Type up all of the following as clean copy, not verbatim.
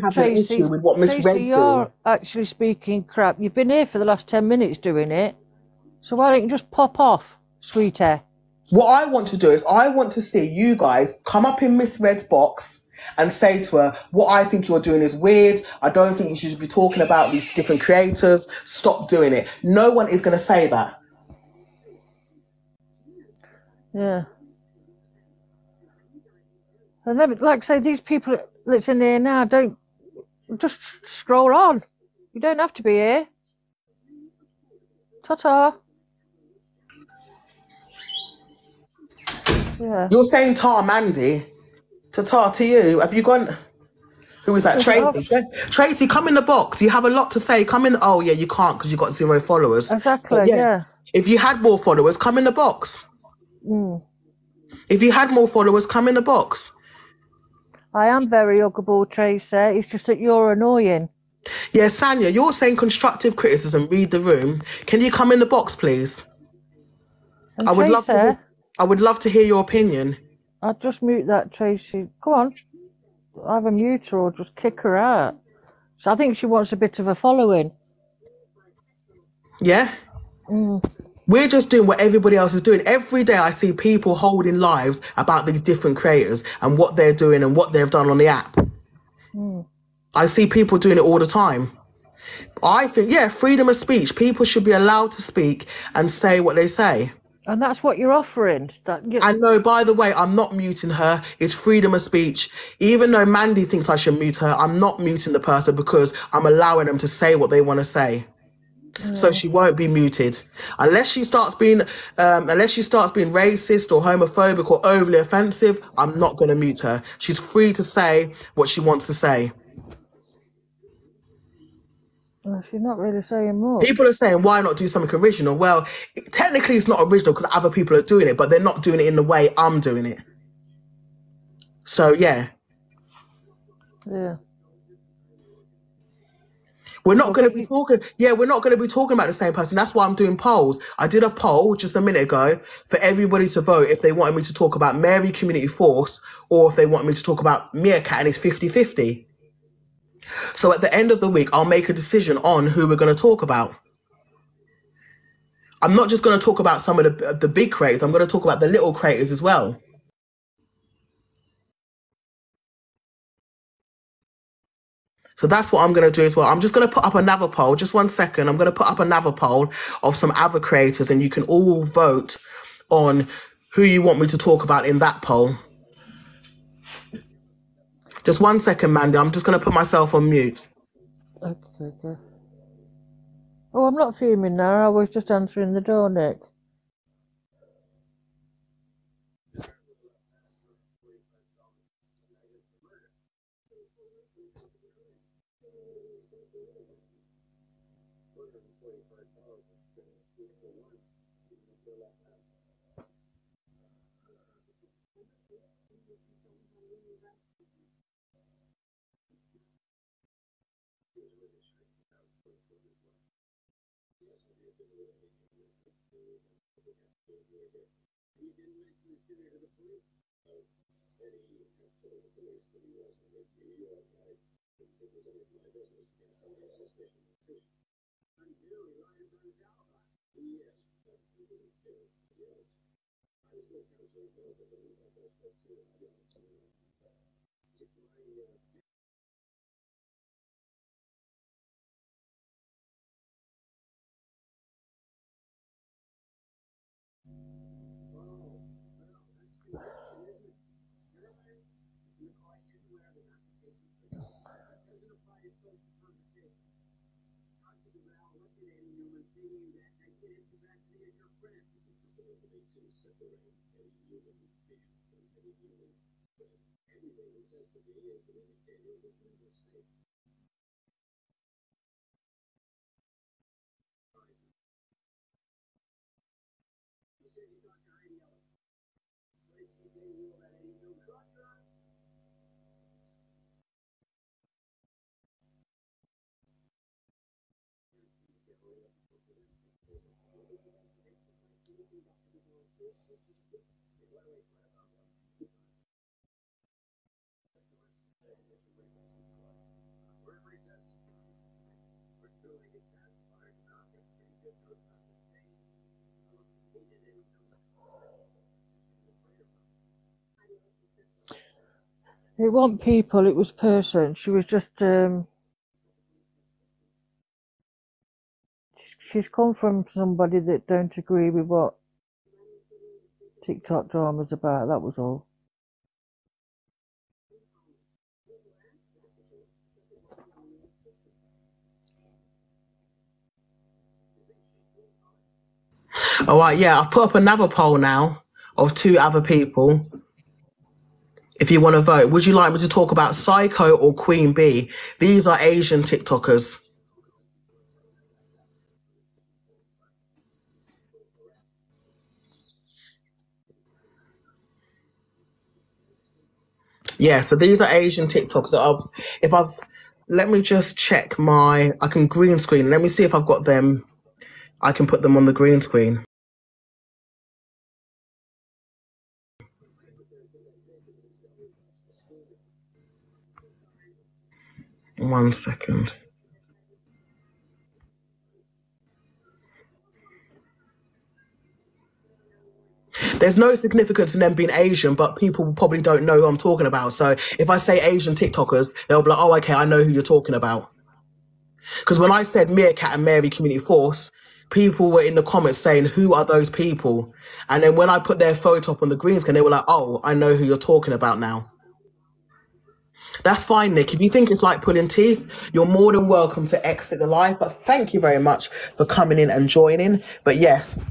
have an issue Tracy, with what Miss Tracy, Red's doing. you're actually speaking crap. You've been here for the last 10 minutes doing it. So why don't you just pop off, sweetheart? What I want to do is I want to see you guys come up in Miss Red's box and say to her, what I think you're doing is weird. I don't think you should be talking about these different creators. Stop doing it. No one is going to say that. Yeah. And then, like I say, these people that's in here now don't just scroll on. You don't have to be here. Ta-ta. Yeah. You're saying tar Mandy to tar to you. Have you gone? Who is that? Tracy. Tracy, come in the box. You have a lot to say. Come in. Oh, yeah, you can't because you've got 0 followers. But Exactly, yeah, yeah. if you had more followers, come in the box. Mm. If you had more followers, come in the box. I am very huggable, Tracy. It's just that you're annoying. Yeah, Sanya, you're saying constructive criticism. Read the room. Can you come in the box, please? And I would love to. Tracy, I would love to hear your opinion. I'll just mute that Tracy. Go on. Either mute her or just kick her out. So I think she wants a bit of a following. Yeah? Mm. We're just doing what everybody else is doing. Every day I see people holding lives about these different creators and what they're doing and what they've done on the app. Mm. I see people doing it all the time. I think, yeah, freedom of speech. People should be allowed to speak and say what they say. And that's what you're offering. And no, by the way, I'm not muting her. It's freedom of speech. Even though Mandy thinks I should mute her, I'm not muting the person because I'm allowing them to say what they want to say. So she won't be muted unless she starts being racist or homophobic or overly offensive. I'm not going to mute her. She's free to say what she wants to say. Well, she's not really saying much. People are saying, why not do something original? Well, technically it's not original because other people are doing it, but they're not doing it in the way I'm doing it. So yeah. Yeah. We're not going to be talking. Yeah, we're not going to be talking about the same person. That's why I'm doing polls. I did a poll just a minute ago for everybody to vote if they wanted me to talk about Mary Community Force or if they want me to talk about Meerkat, and it's 50-50. So at the end of the week, I'll make a decision on who we're going to talk about. I'm not just going to talk about some of the big creators. I'm going to talk about the little creators as well. So that's what I'm going to do as well. I'm just going to put up another poll. Just 1 second. I'm going to put up another poll of some other creators and you can all vote on who you want me to talk about in that poll. Just 1 second, Mandy. I'm just going to put myself on mute. Okay. Oh, I'm not fuming now. I was just answering the door, Nick. It wasn't people, it was person. She was just she's come from somebody that don't agree with what TikTok drama's about, that was all. All right, yeah, I've put up another poll now of 2 other people. If you want to vote, would you like me to talk about Psycho or Queen Bee? These are Asian TikTokers. Yeah, so these are Asian TikTokers. Let me just check I can green screen. Let me see if I've got them. I can put them on the green screen. One second. There's no significance in them being Asian, but people probably don't know who I'm talking about. So if I say Asian TikTokers, they'll be like, oh, okay, I know who you're talking about. Because when I said Meerkat and Mary Community Force, people were in the comments saying, who are those people? And then when I put their photo up on the green screen, they were like, oh, I know who you're talking about now. That's fine, Nick. If you think it's like pulling teeth, you're more than welcome to exit the live. But thank you very much for coming in and joining. But yes,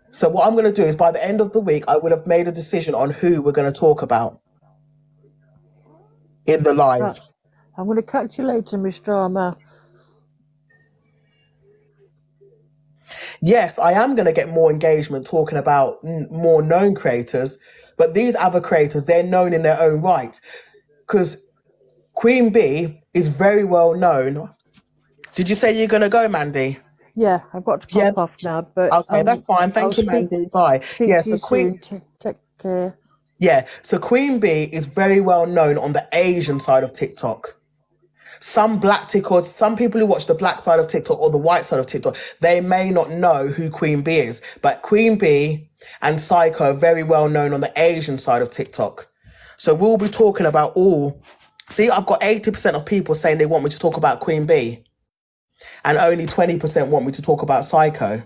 so what I'm going to do is by the end of the week, I would have made a decision on who we're going to talk about in the live. Right. I'm going to catch you later, Miss Drama. Yes, I am going to get more engagement talking about more known creators. But these other creators, they're known in their own right. Because Queen Bee is very well known. Did you say you're going to go, Mandy? Yeah, I've got to pop off now. But okay, that's fine. Thank you, Mandy. Bye. Yeah, so Queen. Take care. Yeah, so Queen Bee is very well known on the Asian side of TikTok. Some black TikTokers, some people who watch the black side of TikTok or the white side of TikTok, they may not know who Queen Bee is. But Queen Bee and Psycho are very well known on the Asian side of TikTok. So we'll be talking about See, I've got 80% of people saying they want me to talk about Queen Bee. And only 20% want me to talk about Psycho.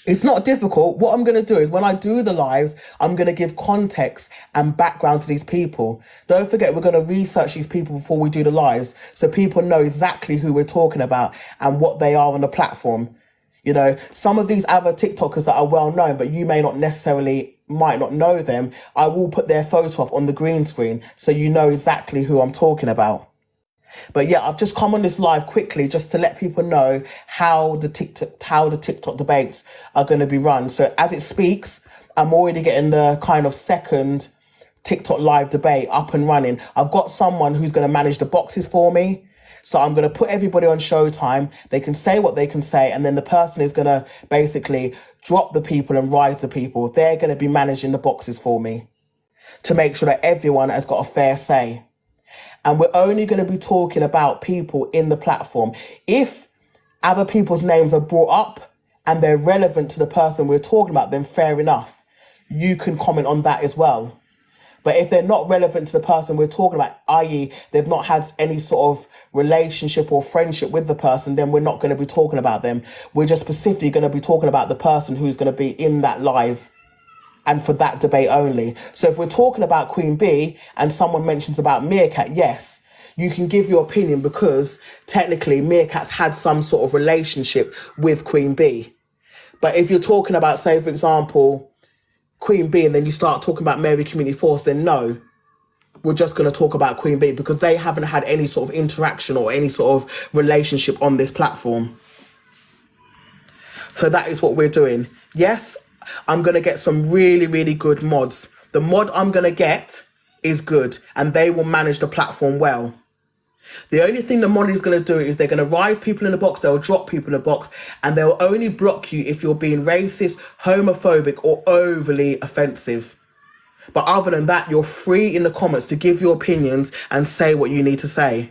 It's not difficult. What I'm going to do is when I do the lives, I'm going to give context and background to these people. Don't forget, we're going to research these people before we do the lives so people know exactly who we're talking about and what they are on the platform. You know, some of these other TikTokers that are well known, but you might not know them, I will put their photo up on the green screen so you know exactly who I'm talking about. But yeah, I've just come on this live quickly just to let people know how the TikTok debates are going to be run. So as it speaks, I'm already getting the kind of second TikTok live debate up and running. I've got someone who's going to manage the boxes for me. So I'm going to put everybody on Showtime. They can say what they can say. And then the person is going to basically drop the people and rise the people. They're going to be managing the boxes for me to make sure that everyone has got a fair say. And we're only going to be talking about people in the platform. If other people's names are brought up and they're relevant to the person we're talking about, then fair enough. You can comment on that as well. But if they're not relevant to the person we're talking about, i.e. they've not had any sort of relationship or friendship with the person, then we're not going to be talking about them. We're just specifically going to be talking about the person who's going to be in that live and for that debate only. So if we're talking about Queen Bee and someone mentions about Meerkat, yes, you can give your opinion because technically Meerkat's had some sort of relationship with Queen Bee. But if you're talking about, say, for example, Queen Bee and then you start talking about Mary Community Force, then no, we're just going to talk about Queen Bee because they haven't had any sort of interaction or any sort of relationship on this platform. So that is what we're doing. Yes, I'm going to get some really, really good mods. The mod I'm going to get is good and they will manage the platform well. The only thing the mod is going to do is they're going to rise people in the box, they'll drop people in the box, and they'll only block you if you're being racist, homophobic, or overly offensive. But other than that, you're free in the comments to give your opinions and say what you need to say.